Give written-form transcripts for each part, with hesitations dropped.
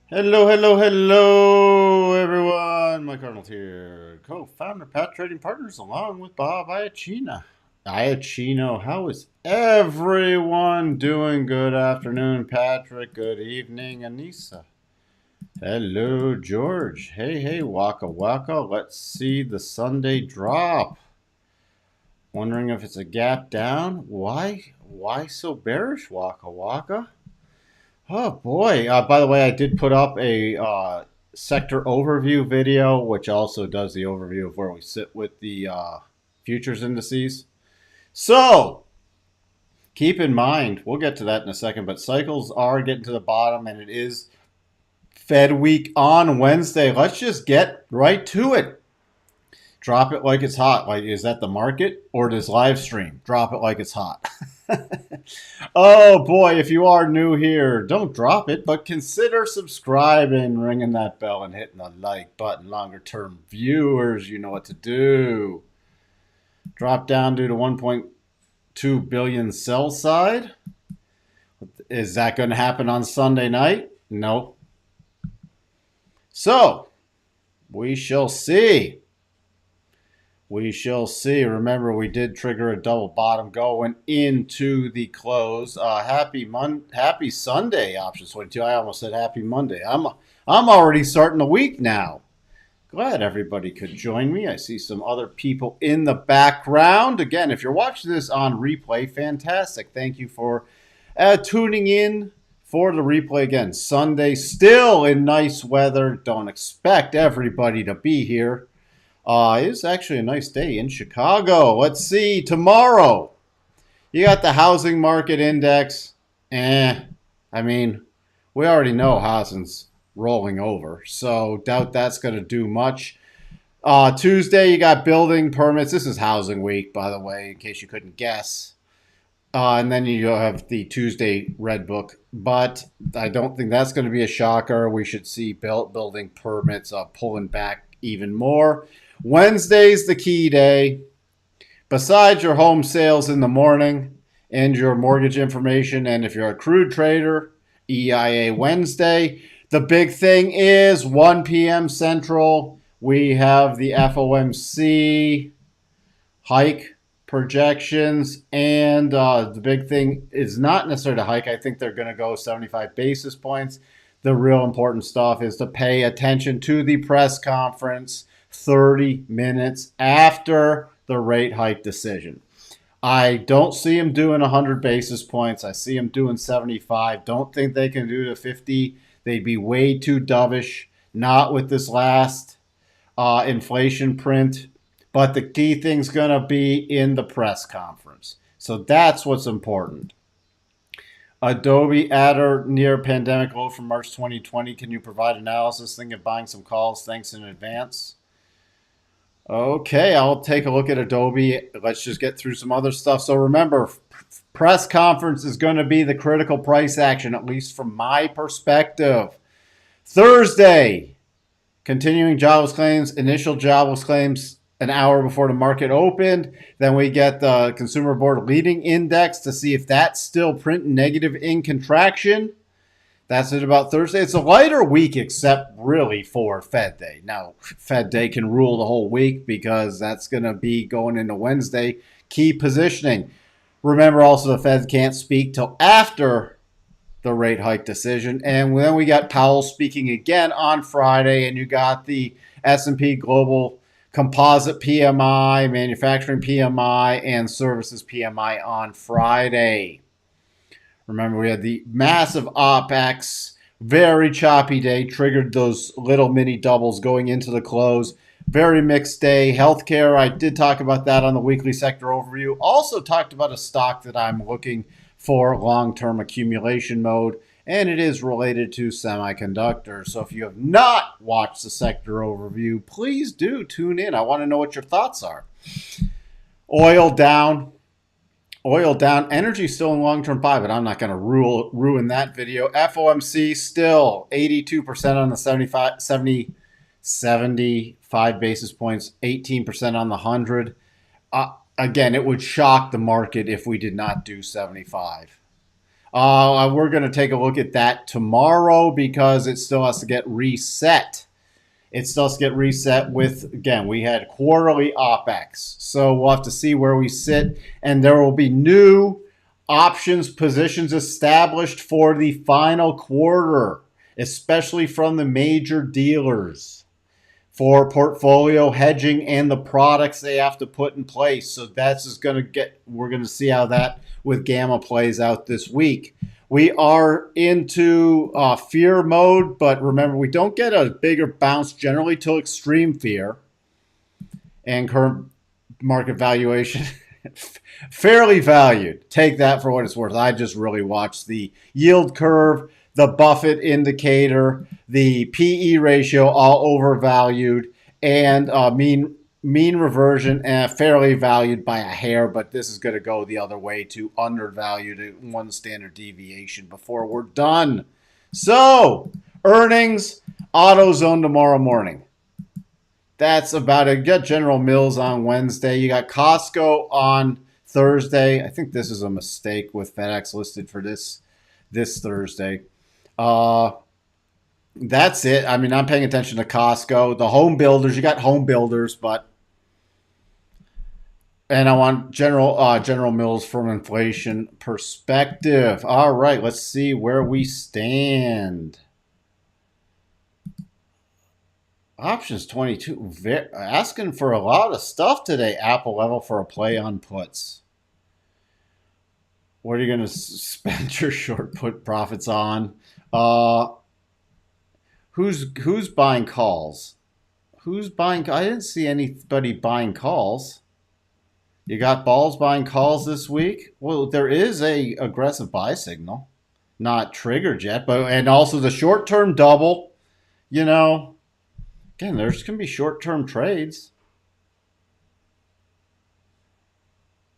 Hello, hello, hello, everyone. Mike Arnold here, co-founder of Pat Trading Partners, along with Bob Iacchino. Iacchino, how is everyone doing? Good afternoon, Patrick. Good evening, Anissa. Hello, George. Hey, hey, Waka Waka. Let's see the Sunday drop. Wondering if it's a gap down. Why? Why so bearish, Waka Waka? Oh boy! By the way, I did put up a sector overview video, which also does the overview of where we sit with the futures indices. So keep in mind, we'll get to that in a second, but cycles are getting to the bottom, and it is Fed week on Wednesday. Let's just get right to it. Drop it like it's hot. Like, is that the market or does live stream? Drop it like it's hot. Oh boy, if you are new here, don't drop it, but consider subscribing, ringing that bell, and hitting the like button. Longer term viewers, you know what to do. Drop down due to 1.2 billion sell side. Is that going to happen on Sunday night? No. So, we shall see. We shall see. Remember, we did trigger a double bottom going into the close. Happy Sunday, options 22. I almost said happy Monday. I'm already starting the week now. Glad everybody could join me. I see some other people in the background. Again, if you're watching this on replay, fantastic. Thank you for tuning in for the replay again. Sunday, still in nice weather. Don't expect everybody to be here. It's actually a nice day in Chicago. Let's see. Tomorrow, you got the housing market index. I mean, we already know housing's rolling over, so doubt that's going to do much. Tuesday, you got building permits. This is housing week, by the way, in case you couldn't guess. And then you have the Tuesday red book, but I don't think that's going to be a shocker. We should see building permits pulling back even more. Wednesday's the key day. Besides your home sales in the morning and your mortgage information, and if you're a crude trader, EIA Wednesday. The big thing is 1 p.m. Central. We have the FOMC hike projections, and the big thing is not necessarily a hike. I think they're going to go 75 basis points. The real important stuff is to pay attention to the press conference 30 minutes after the rate hike decision. I don't see him doing 100 basis points. I see him doing 75. Don't think they can do the 50. They'd be way too dovish. Not with this last inflation print. But the key thing's going to be in the press conference. So that's what's important. Adobe at or near pandemic low from March 2020. Can you provide analysis? Think of buying some calls. Thanks in advance. Okay, I'll take a look at Adobe. Let's just get through some other stuff. So remember, press conference is going to be the critical price action, at least from my perspective. Thursday, continuing jobless claims, initial jobless claims an hour before the market opened. Then we get the Consumer Board leading index to see if that's still printing negative in contraction. That's it about Thursday. It's a lighter week except really for Fed Day. Now, Fed Day can rule the whole week because that's going to be going into Wednesday. Key positioning. Remember also the Fed can't speak till after the rate hike decision. And then we got Powell speaking again on Friday, and you got the S&P Global Composite PMI, Manufacturing PMI, and Services PMI on Friday. Remember, we had the massive OPEX, very choppy day, triggered those little mini doubles going into the close. Very mixed day. Healthcare, I did talk about that on the weekly sector overview. Also talked about a stock that I'm looking for long-term accumulation mode, and it is related to semiconductors. So if you have not watched the sector overview, please do tune in. I want to know what your thoughts are. Oil down. Oil down. Energy still in long-term buy, but I'm not going to ruin that video. FOMC still 82% on the 75 basis points, 18% on the 100. Again, it would shock the market if we did not do 75. We're going to take a look at that tomorrow because it still has to get reset. It still has to get reset with, again, we had quarterly OPEX. So we'll have to see where we sit. And there will be new options positions established for the final quarter, especially from the major dealers, for portfolio hedging and the products they have to put in place. So that's just going to get, we're going to see how that with Gamma plays out this week. We are into fear mode, but remember, we don't get a bigger bounce generally till extreme fear. And current market valuation, fairly valued. Take that for what it's worth. I just really watched the yield curve, the Buffett indicator, the PE ratio, all overvalued, and mean reversion, fairly valued by a hair, but this is going to go the other way to undervalued at 1 standard deviation before we're done. So, earnings, AutoZone tomorrow morning. That's about it. You got General Mills on Wednesday. You got Costco on Thursday. I think this is a mistake with FedEx listed for this Thursday. That's it. I mean, I'm paying attention to Costco. The home builders, you got home builders, and I want General Mills from inflation perspective. All right, let's see where we stand. Options 22, asking for a lot of stuff today. Apple level for a play on puts. What are you going to spend your short put profits on? Who's buying calls? Who's buying? I didn't see anybody buying calls. You got balls buying calls this week? Well, there is a aggressive buy signal, not triggered yet, and also the short-term double. You know, again, there's going to be short-term trades.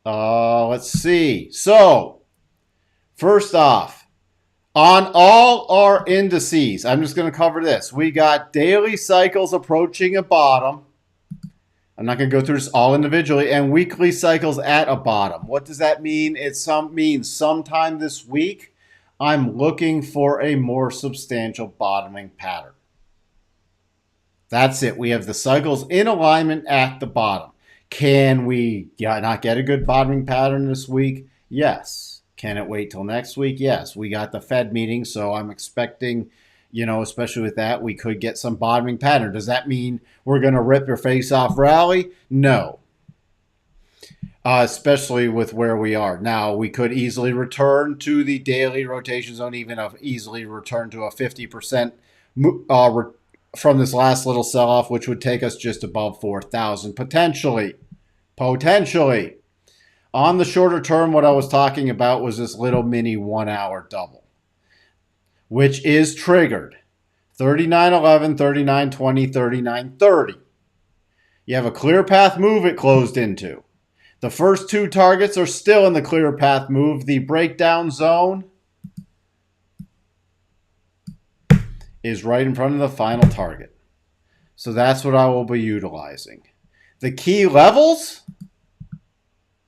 Let's see. So, first off, on all our indices, I'm just going to cover this. We got daily cycles approaching a bottom. I'm not going to go through this all individually, and weekly cycles at a bottom. What does that mean? It means sometime this week, I'm looking for a more substantial bottoming pattern. That's it. We have the cycles in alignment at the bottom. Can we not get a good bottoming pattern this week? Yes. Can it wait till next week? Yes. We got the Fed meeting, so I'm expecting, especially with that, we could get some bottoming pattern. Does that mean we're going to rip your face off rally? No. Especially with where we are. Now, we could easily return to the daily rotation zone, even easily return to a 50% from this last little sell-off, which would take us just above 4,000, potentially. On the shorter term, what I was talking about was this little mini 1-hour double, which is triggered. 39.11, 39.20, 39.30. You have a clear path move it closed into. The first two targets are still in the clear path move. The breakdown zone is right in front of the final target. So that's what I will be utilizing. The key levels,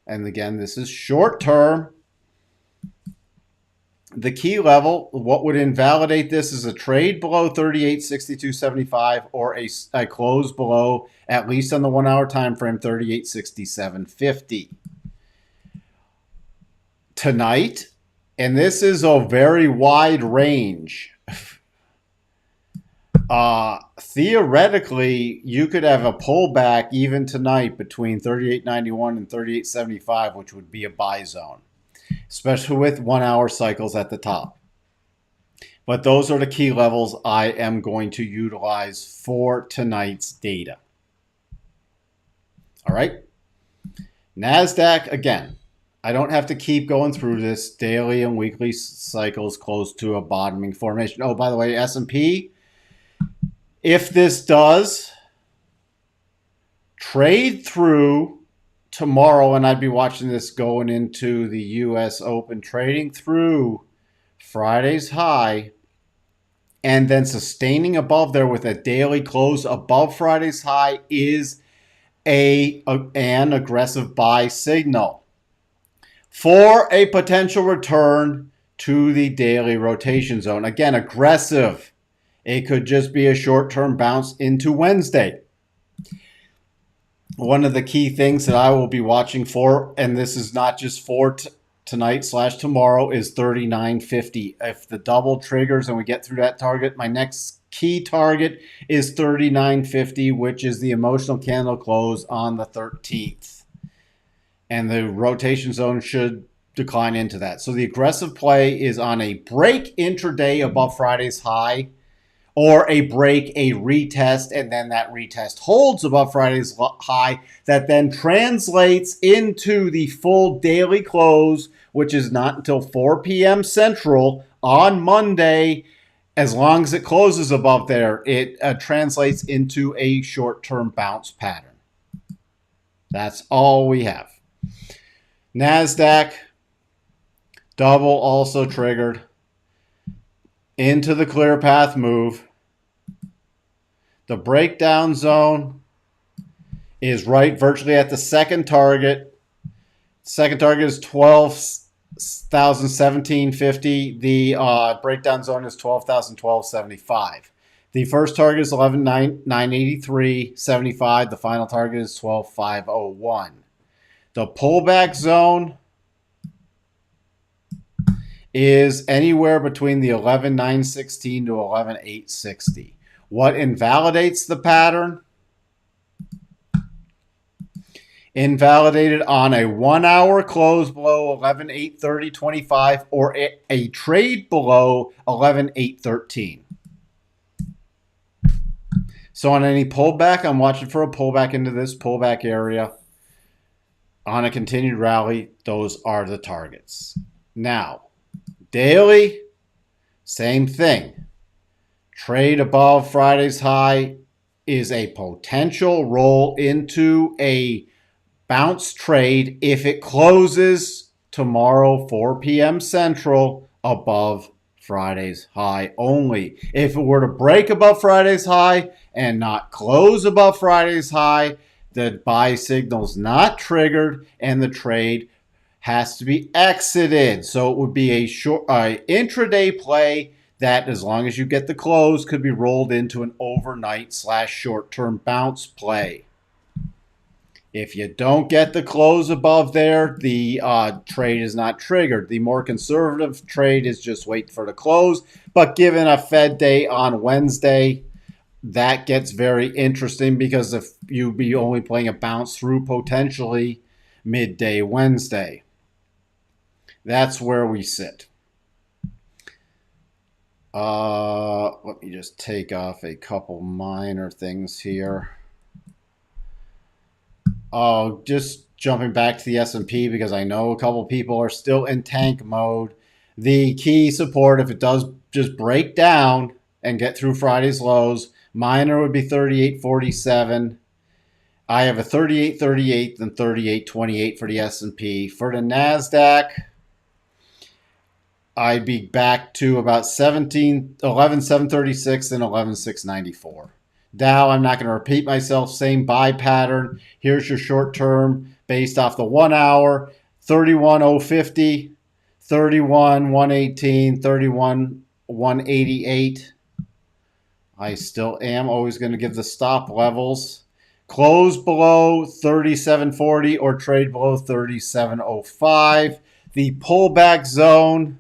and again, this is short term. The key level, what would invalidate this is a trade below 38.6275 or a close below, at least on the 1-hour time frame, 38.6750. Tonight, and this is a very wide range. Theoretically, you could have a pullback even tonight between 38.91 and 38.75, which would be a buy zone, especially with 1-hour cycles at the top. But those are the key levels I am going to utilize for tonight's data. All right. NASDAQ, again, I don't have to keep going through this. Daily and weekly cycles close to a bottoming formation. Oh, by the way, S&P, if this does trade through tomorrow, and I'd be watching this going into the U.S. Open, trading through Friday's high and then sustaining above there with a daily close above Friday's high is an aggressive buy signal for a potential return to the daily rotation zone. Again, aggressive. It could just be a short-term bounce into Wednesday. One of the key things that I will be watching for, and this is not just for tonight/tomorrow, is 39.50. If the double triggers and we get through that target, my next key target is 39.50, which is the emotional candle close on the 13th. And the rotation zone should decline into that. So the aggressive play is on a break intraday above Friday's high, or a break, a retest, and then that retest holds above Friday's high. That then translates into the full daily close, which is not until 4 p.m. Central on Monday. As long as it closes above there, it translates into a short-term bounce pattern. That's all we have. NASDAQ, double also triggered into the clear path move. The breakdown zone is right virtually at the second target. Second target is 12,017.50. The breakdown zone is 12,012.75. The first target is 11,983.75. The final target is 12,501. The pullback zone is anywhere between the 11,916 to 11,860. What invalidates the pattern? Invalidated on a 1 hour close below 11,830.25 or a trade below 11,813. So on any pullback, I'm watching for a pullback into this pullback area. On a continued rally, those are the targets. Now, daily, same thing. Trade above Friday's high is a potential roll into a bounce trade if it closes tomorrow 4 p.m. Central above Friday's high only. If it were to break above Friday's high and not close above Friday's high, the buy signal's not triggered and the trade has to be exited. So it would be a short intraday play that, as long as you get the close, could be rolled into an overnight/short-term bounce play. If you don't get the close above there, the trade is not triggered. The more conservative trade is just wait for the close. But given a Fed day on Wednesday, that gets very interesting, because if you'd be only playing a bounce through potentially midday Wednesday. That's where we sit. Let me just take off a couple minor things here. Oh, just jumping back to the S&P, because I know a couple people are still in tank mode. The key support, if it does just break down and get through Friday's lows, minor would be 38.47. I have a 38.38 and 38.28 for the S&P. For the NASDAQ, I'd be back to about 11,736 and 11,694. Dow, I'm not going to repeat myself. Same buy pattern. Here's your short term based off the 1 hour. 31,050, 31,118, 31,188. I still am always going to give the stop levels. Close below 37.40 or trade below 37.05. The pullback zone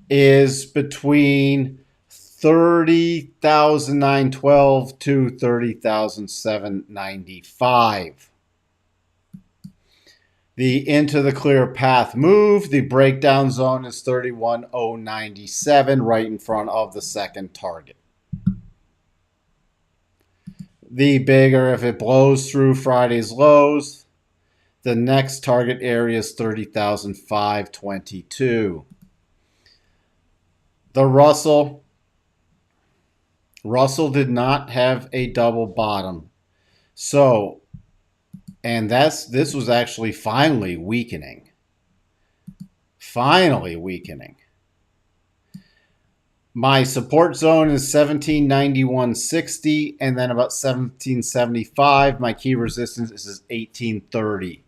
is between 30,912 to 30,795. The into the clear path move, the breakdown zone is 31,097, right in front of the second target. The bigger, if it blows through Friday's lows, the next target area is 30,522. The Russell did not have a double bottom. So, and this was actually finally weakening. Finally weakening. My support zone is 1791.60 and then about 1775. My key resistance is 1830.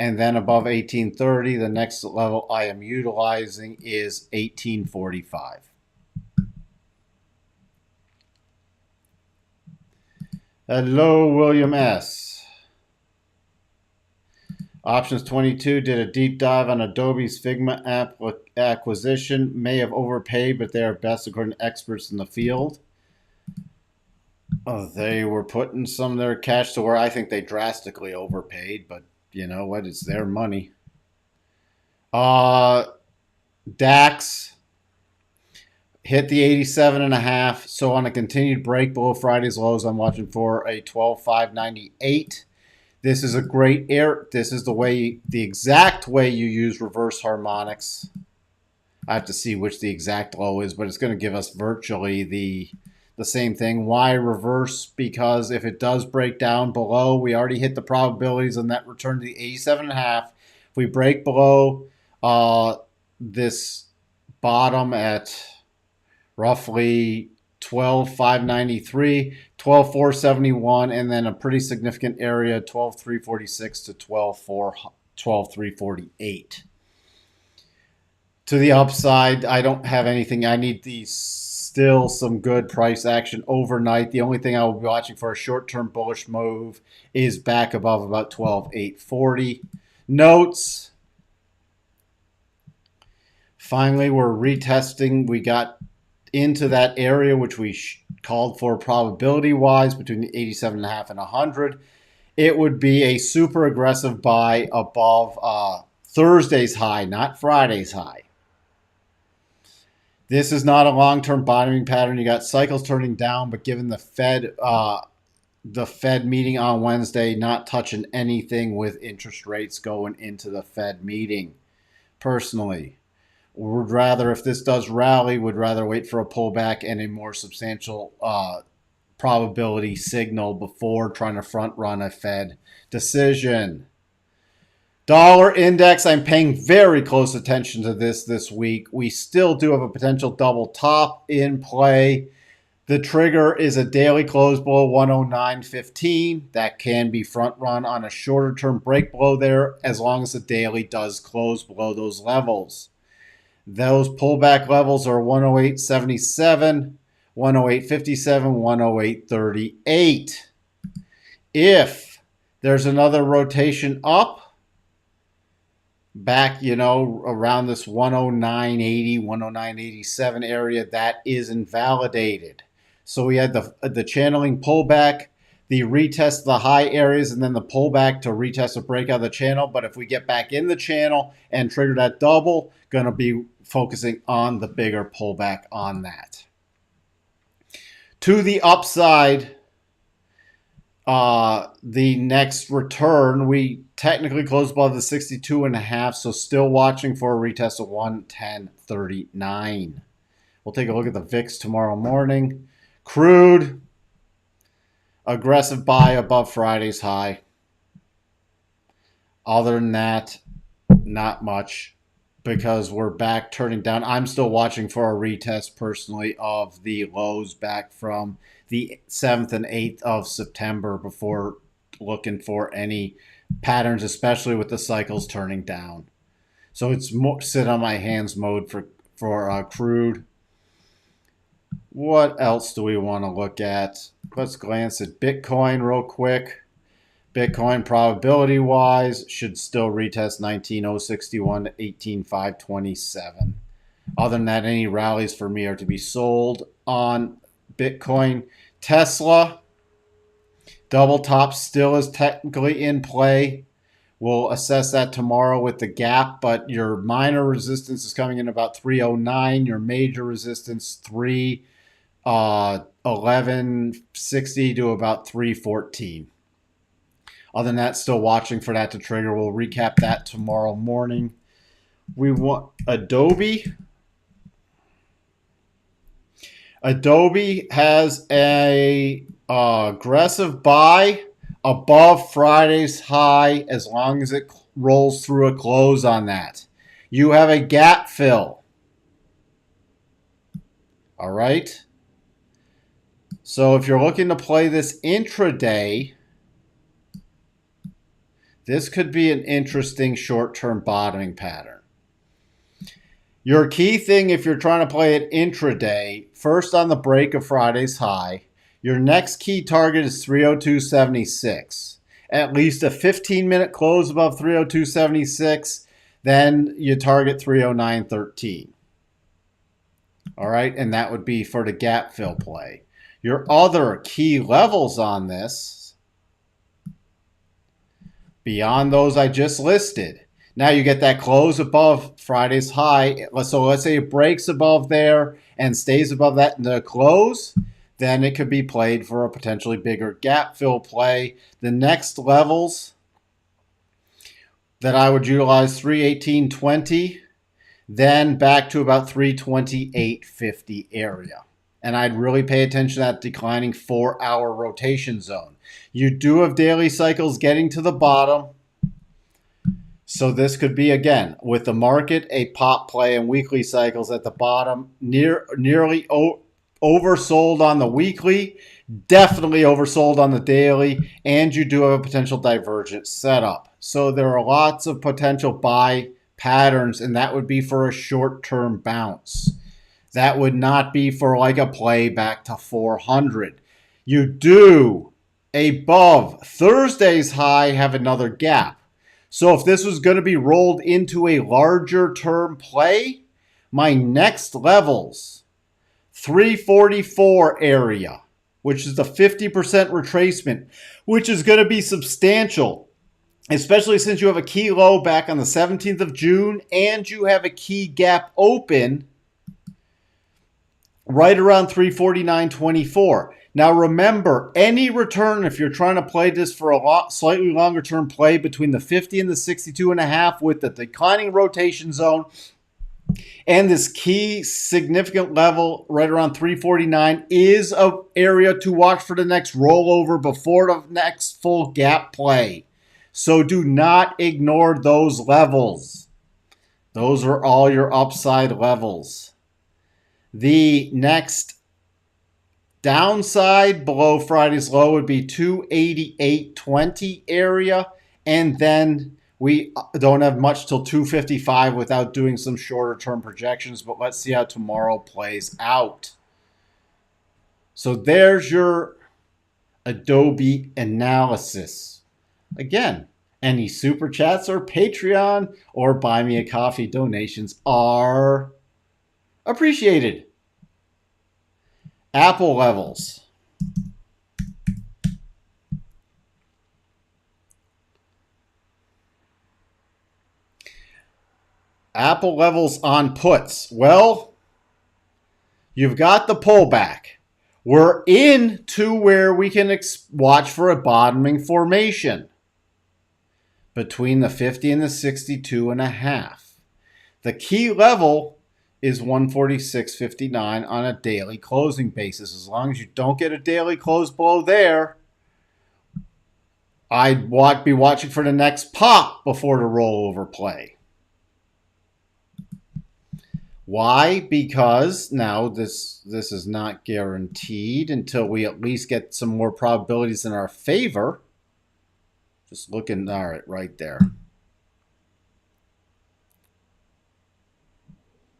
And then above 1830, the next level I am utilizing is 1845. Hello, William S. Options 22 did a deep dive on Adobe's Figma acquisition. May have overpaid, but they are best according to experts in the field. They were putting some of their cash to where I think they drastically overpaid, but you know what? It's their money. DAX hit the 87.5. So on a continued break below Friday's lows, I'm watching for a 12,598. This is a great air. This is the exact way you use reverse harmonics. I have to see which the exact low is, but it's going to give us virtually the same thing. Why reverse? Because if it does break down below, we already hit the probabilities on that return to the 87.5. If we break below this bottom at roughly 12,593, 12,471, and then a pretty significant area, 12,346 to 12,348. To the upside, I don't have anything. I need still some good price action overnight. The only thing I will be watching for a short-term bullish move is back above about 12,840. Notes. Finally, we're retesting. We got into that area which we called for probability-wise between the 87.5 and 100. It would be a super aggressive buy above Thursday's high, not Friday's high. This is not a long-term bottoming pattern. You got cycles turning down, but given the Fed meeting on Wednesday, not touching anything with interest rates going into the Fed meeting. Personally, would rather, if this does rally, would rather wait for a pullback and a more substantial probability signal before trying to front run a Fed decision. Dollar index, I'm paying very close attention to this week. We still do have a potential double top in play. The trigger is a daily close below 109.15. That can be front run on a shorter term break below there as long as the daily does close below those levels. Those pullback levels are 108.77, 108.57, 108.38. If there's another rotation up, back, around this 109.80, 109.87 area, that is invalidated. So we had the channeling pullback, the retest the high areas, and then the pullback to retest a breakout of the channel. But if we get back in the channel and trigger that double, going to be focusing on the bigger pullback on that. To the upside, the next return, we technically closed above the 62.5, so still watching for a retest of 110.39. We'll take a look at the VIX tomorrow morning. Crude, aggressive buy above Friday's high. Other than that, not much, because we're back turning down. I'm still watching for a retest personally of the lows back from the 7th and 8th of September before looking for any patterns, especially with the cycles turning down. So it's more sit on my hands mode for crude. What else do we want to look at? Let's glance at Bitcoin real quick. Bitcoin probability-wise should still retest 19,061 to 18,527. Other than that, any rallies for me are to be sold on Bitcoin. Tesla, double top still is technically in play. We'll assess that tomorrow with the gap, but your minor resistance is coming in about 309. Your major resistance 1160 to about 314. Other than that, still watching for that to trigger. We'll recap that tomorrow morning. We want Adobe. Adobe has a aggressive buy above Friday's high as long as it rolls through a close on that. You have a gap fill. All right. So if you're looking to play this intraday, This could be an interesting short-term bottoming pattern. Your key thing if you're trying to play it intraday, first on the break of Friday's high, your next key target is 302.76. At least a 15-minute close above 302.76, then you target 309.13. All right, and that would be for the gap fill play. Your other key levels on this, beyond those I just listed, now you get that close above Friday's high. So let's say it breaks above there and stays above that in the close, then it could be played for a potentially bigger gap fill play. The next levels that I would utilize, 318.20, then back to about 328.50 area. And I'd really pay attention to that declining 4-hour rotation zone. You do have daily cycles getting to the bottom. So this could be, again, with the market, a pop play and weekly cycles at the bottom, nearly oversold on the weekly, definitely oversold on the daily, and you do have a potential divergent setup. So there are lots of potential buy patterns, and that would be for a short-term bounce. That would not be for like a play back to 400. You do, above Thursday's high, have another gap. So if this was going to be rolled into a larger term play, my next levels, 344 area, which is the 50% retracement, which is going to be substantial, especially since you have a key low back on the 17th of June and you have a key gap open right around 349.24. Now remember, any return, if you're trying to play this for a slightly longer term play between the 50 and the 62.5 with the declining rotation zone and this key significant level right around 349 is an area to watch for the next rollover before the next full gap play. So do not ignore those levels. Those are all your upside levels. The next downside below Friday's low would be 288.20 area, and then we don't have much till 255 without doing some shorter term projections, but let's see how tomorrow plays out. So there's your Adobe analysis. Again, any super chats or Patreon or buy me a coffee donations are appreciated. Apple levels. Apple levels on puts. Well, you've got the pullback. We're into where we can watch for a bottoming formation between the 50 and the 62.5. The key level is 146.59 on a daily closing basis. As long as you don't get a daily close below there, I'd be watching for the next pop before the rollover play. Why? Because now this is not guaranteed until we at least get some more probabilities in our favor. Just looking, all right there.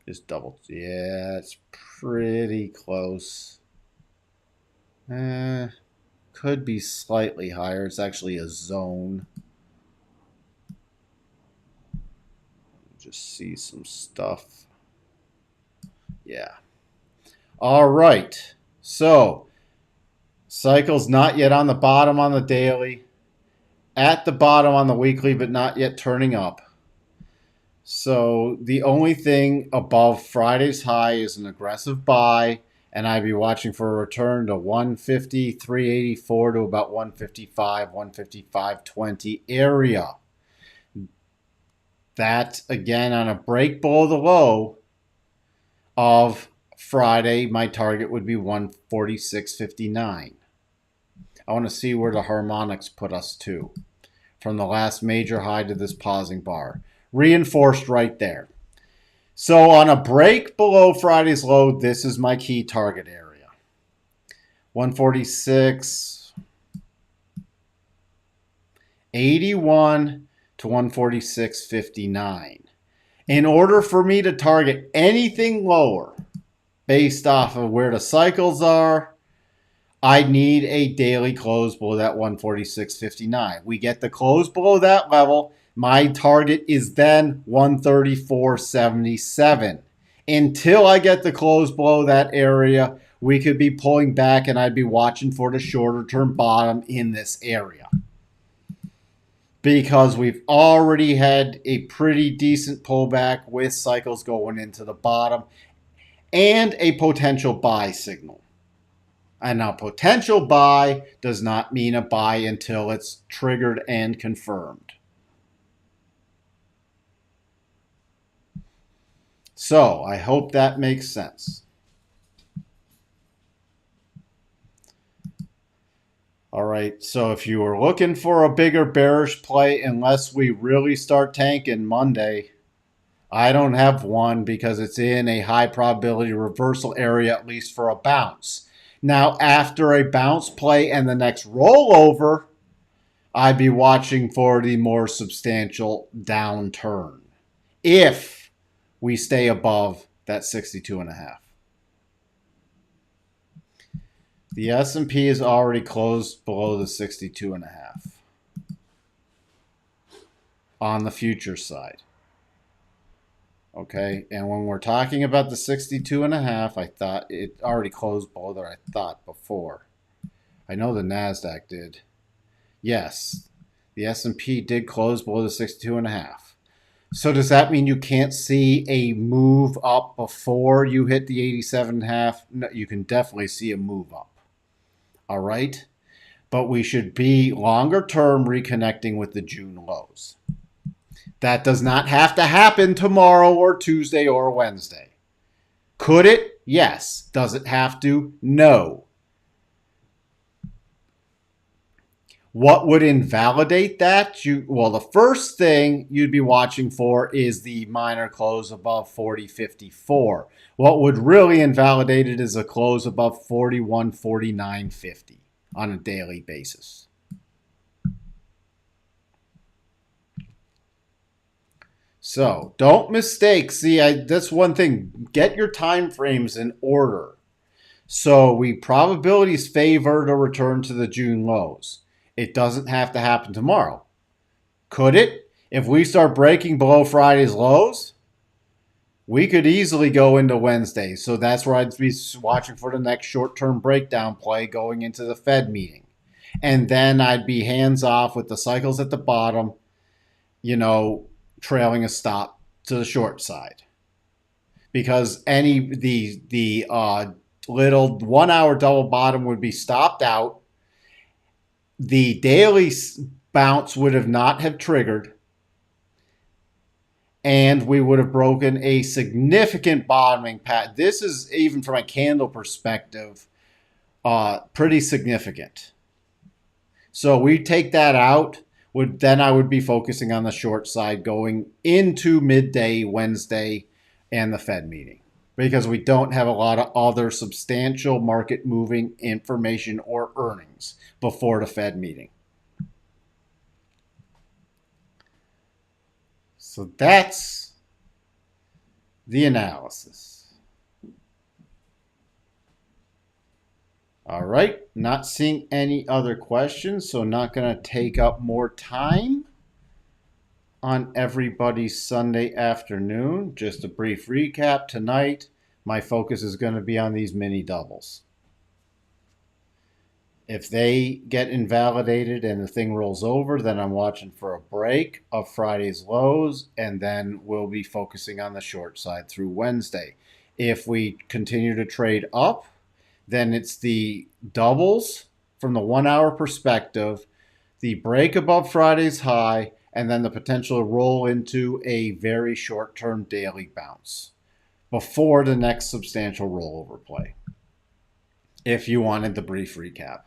Just double. Yeah, it's pretty close. Could be slightly higher. It's actually a zone. Just see some stuff. Yeah. All right. So, cycle's not yet on the bottom on the daily. At the bottom on the weekly, but not yet turning up. So the only thing above Friday's high is an aggressive buy, and I'd be watching for a return to 150, 384 to about 155, 155.20 area. That, again, on a break below the low of Friday, my target would be 146.59. I want to see where the harmonics put us to from the last major high to this pausing bar. Reinforced right there. So on a break below Friday's low, this is my key target area. 146. 81 to 146.59. In order for me to target anything lower based off of where the cycles are, I need a daily close below that 146.59. We get the close below that level. My target is then 134.77. Until I get the close below that area, we could be pulling back and I'd be watching for the shorter term bottom in this area. Because we've already had a pretty decent pullback with cycles going into the bottom and a potential buy signal. And a potential buy does not mean a buy until it's triggered and confirmed. So I hope that makes sense. All right, so if you were looking for a bigger bearish play, unless we really start tanking Monday, I don't have one because it's in a high probability reversal area, at least for a bounce. Now, after a bounce play and the next rollover, I'd be watching for the more substantial downturn if we stay above that 62.5. The S&P is already closed below the 62.5 on the future side. Okay, and when we're talking about the 62.5, I thought it already closed below there, I thought before. I know the NASDAQ did. Yes, the S&P did close below the 62.5. So does that mean you can't see a move up before you hit the 87.5? No, you can definitely see a move up. All right, but we should be longer term reconnecting with the June lows. That does not have to happen tomorrow or Tuesday or Wednesday. Could it? Yes. Does it have to? No. What would invalidate that? Well, the first thing you'd be watching for is the minor close above 40.54. What would really invalidate it is a close above 41.49.50 on a daily basis. So don't mistake. See, that's one thing. Get your time frames in order. So probabilities favor to return to the June lows. It doesn't have to happen tomorrow. Could it? If we start breaking below Friday's lows, we could easily go into Wednesday. So that's where I'd be watching for the next short-term breakdown play going into the Fed meeting. And then I'd be hands off with the cycles at the bottom, trailing a stop to the short side. Because the little 1 hour double bottom would be stopped out. The daily bounce would not have triggered, and we would have broken a significant bottoming pattern. This is, even from a candle perspective, pretty significant. So we take that out, then I would be focusing on the short side going into midday Wednesday and the Fed meeting, because we don't have a lot of other substantial market moving information or earnings before the Fed meeting. So that's the analysis. All right, not seeing any other questions, so not going to take up more time on everybody's Sunday afternoon. Just a brief recap tonight. My focus is going to be on these mini doubles. If they get invalidated and the thing rolls over, then I'm watching for a break of Friday's lows, and then we'll be focusing on the short side through Wednesday. If we continue to trade up, then it's the doubles from the 1 hour perspective, the break above Friday's high, and then the potential to roll into a very short-term daily bounce before the next substantial rollover play, if you wanted the brief recap.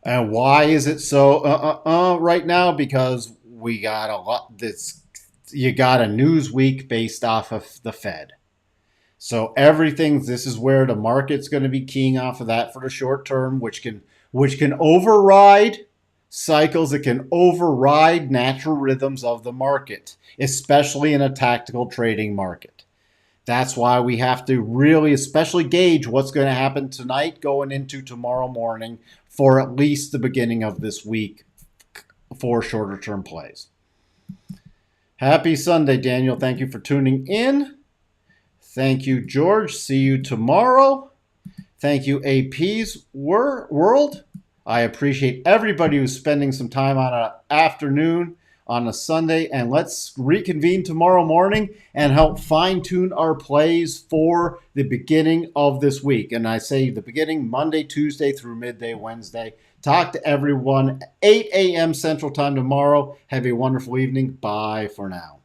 And why is it so right now? Because we got a lot. You got a news week based off of the Fed. So this is where the market's going to be keying off of that for the short term, which can which can override cycles. It can override natural rhythms of the market, especially in a tactical trading market. That's why we have to really especially gauge what's going to happen tonight going into tomorrow morning for at least the beginning of this week for shorter term plays. Happy Sunday, Daniel. Thank you for tuning in. Thank you, George. See you tomorrow. Thank you, AP's World. I appreciate everybody who's spending some time on an afternoon on a Sunday, and let's reconvene tomorrow morning and help fine-tune our plays for the beginning of this week. And I say the beginning Monday, Tuesday through midday Wednesday. Talk to everyone 8 a.m. Central Time tomorrow. Have a wonderful evening. Bye for now.